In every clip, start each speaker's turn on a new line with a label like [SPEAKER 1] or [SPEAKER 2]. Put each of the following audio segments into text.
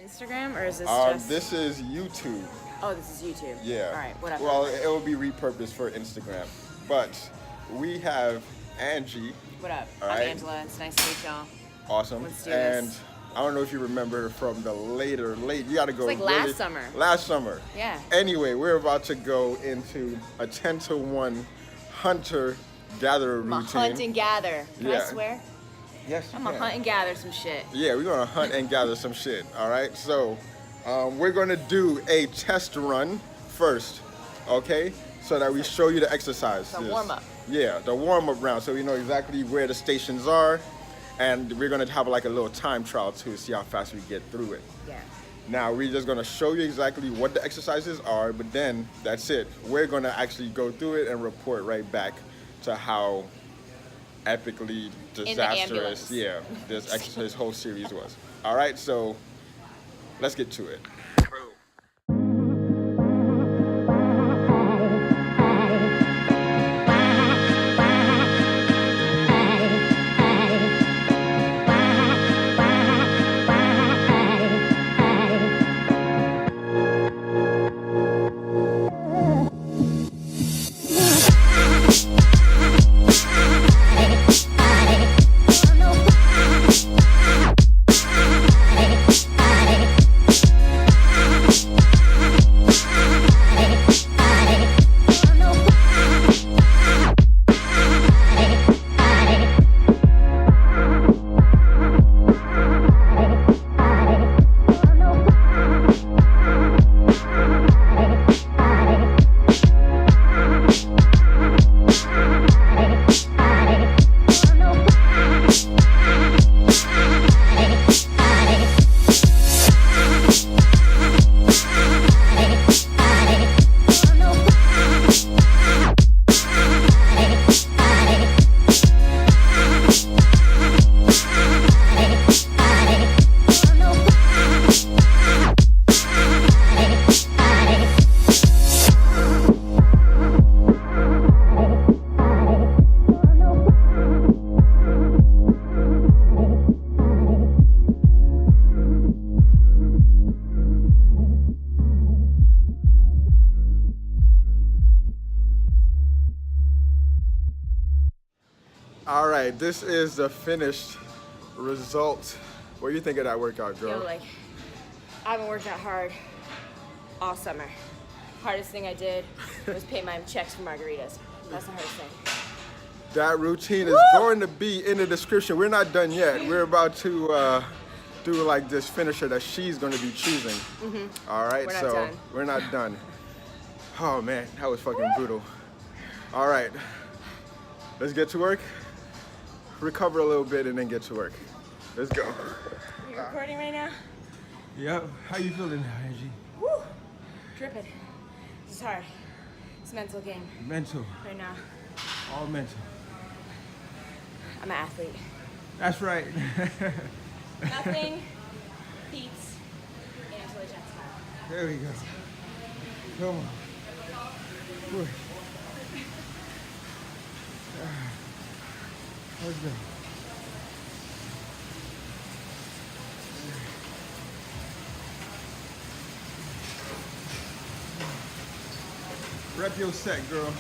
[SPEAKER 1] Instagram, or is this just...
[SPEAKER 2] This is YouTube.
[SPEAKER 1] Oh, this is YouTube.
[SPEAKER 2] Yeah.
[SPEAKER 1] All right, whatever.
[SPEAKER 2] Well, it will be repurposed for Instagram. But we have Angie.
[SPEAKER 1] What up?
[SPEAKER 2] All
[SPEAKER 1] I'm
[SPEAKER 2] right.
[SPEAKER 1] Angela. It's nice to meet y'all.
[SPEAKER 2] Awesome.
[SPEAKER 1] Let's do
[SPEAKER 2] and
[SPEAKER 1] this.
[SPEAKER 2] I don't know if you remember from the you gotta go.
[SPEAKER 1] It's like last summer.
[SPEAKER 2] Last summer.
[SPEAKER 1] Yeah.
[SPEAKER 2] Anyway, we're about to go into a 10-to-1 hunter-gatherer routine.
[SPEAKER 1] I'm a hunt and gather. Can I swear?
[SPEAKER 2] Yes,
[SPEAKER 1] I'm gonna hunt and gather some shit.
[SPEAKER 2] Yeah, we're gonna hunt and gather some shit. All right. So, we're gonna do a test run first, okay? So that we show you the exercise.
[SPEAKER 1] The warm up.
[SPEAKER 2] Yeah, the warm up round, so we know exactly where the stations are, and we're gonna have like a little time trial to see how fast we get through it.
[SPEAKER 1] Yeah.
[SPEAKER 2] Now we're just gonna show you exactly what the exercises are, but then that's it. We're gonna actually go through it and report right back to how epically disastrous, this whole series was. All right, so let's get to it. All right, this is the finished result. What do you think of that workout, girl?
[SPEAKER 1] Yo, like, I haven't worked out hard all summer. Hardest thing I did was pay my checks for margaritas. That's the hardest thing.
[SPEAKER 2] That routine is going to be in the description. We're not done yet. We're about to do like this finisher that she's going to be choosing. Mm-hmm. All right, we're not done. Oh man, that was fucking brutal. All right, let's get to work. Recover a little bit and then get to work. Let's go.
[SPEAKER 1] You recording right now?
[SPEAKER 3] Yep. How you feeling now, Angie?
[SPEAKER 1] Woo! Dripping. This is hard. It's a mental game.
[SPEAKER 3] Mental.
[SPEAKER 1] Right now.
[SPEAKER 3] All mental.
[SPEAKER 1] I'm an athlete.
[SPEAKER 3] That's right.
[SPEAKER 1] Nothing beats intelligence.
[SPEAKER 3] There we go. Come on. Push. Let's go. Rep your set, girl.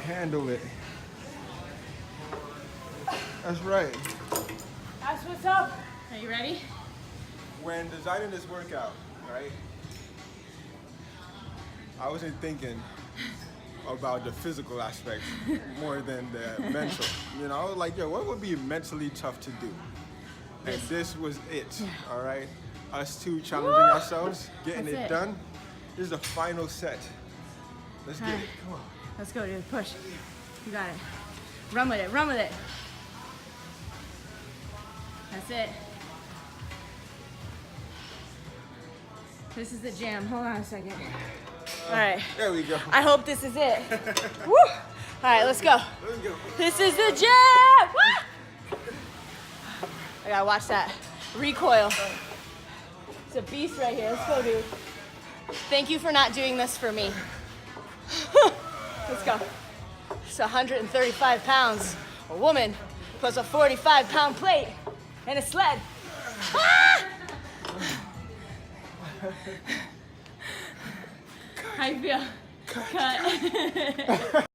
[SPEAKER 3] Handle it. That's right.
[SPEAKER 1] That's what's up. Are you ready?
[SPEAKER 2] When designing this workout, right, I wasn't thinking about the physical aspect more than the mental. You know, I was like, yo, what would be mentally tough to do? And this was it, all right? Us two challenging ourselves, getting it done. This is the final set. Let's get it, come on.
[SPEAKER 1] Let's go, dude. Push. You got it. Run with it. Run with it. That's it. This is the jam. Hold on a second. All right.
[SPEAKER 2] There we go.
[SPEAKER 1] I hope this is it. Woo! All right, let's go.
[SPEAKER 2] Let's go.
[SPEAKER 1] This is the jam. Woo! I gotta watch that recoil. It's a beast right here. Let's go, dude. Thank you for not doing this for me. Let's go. It's 135 pounds. A woman plus a 45-pound plate and a sled. Ah! How you feel? Cut.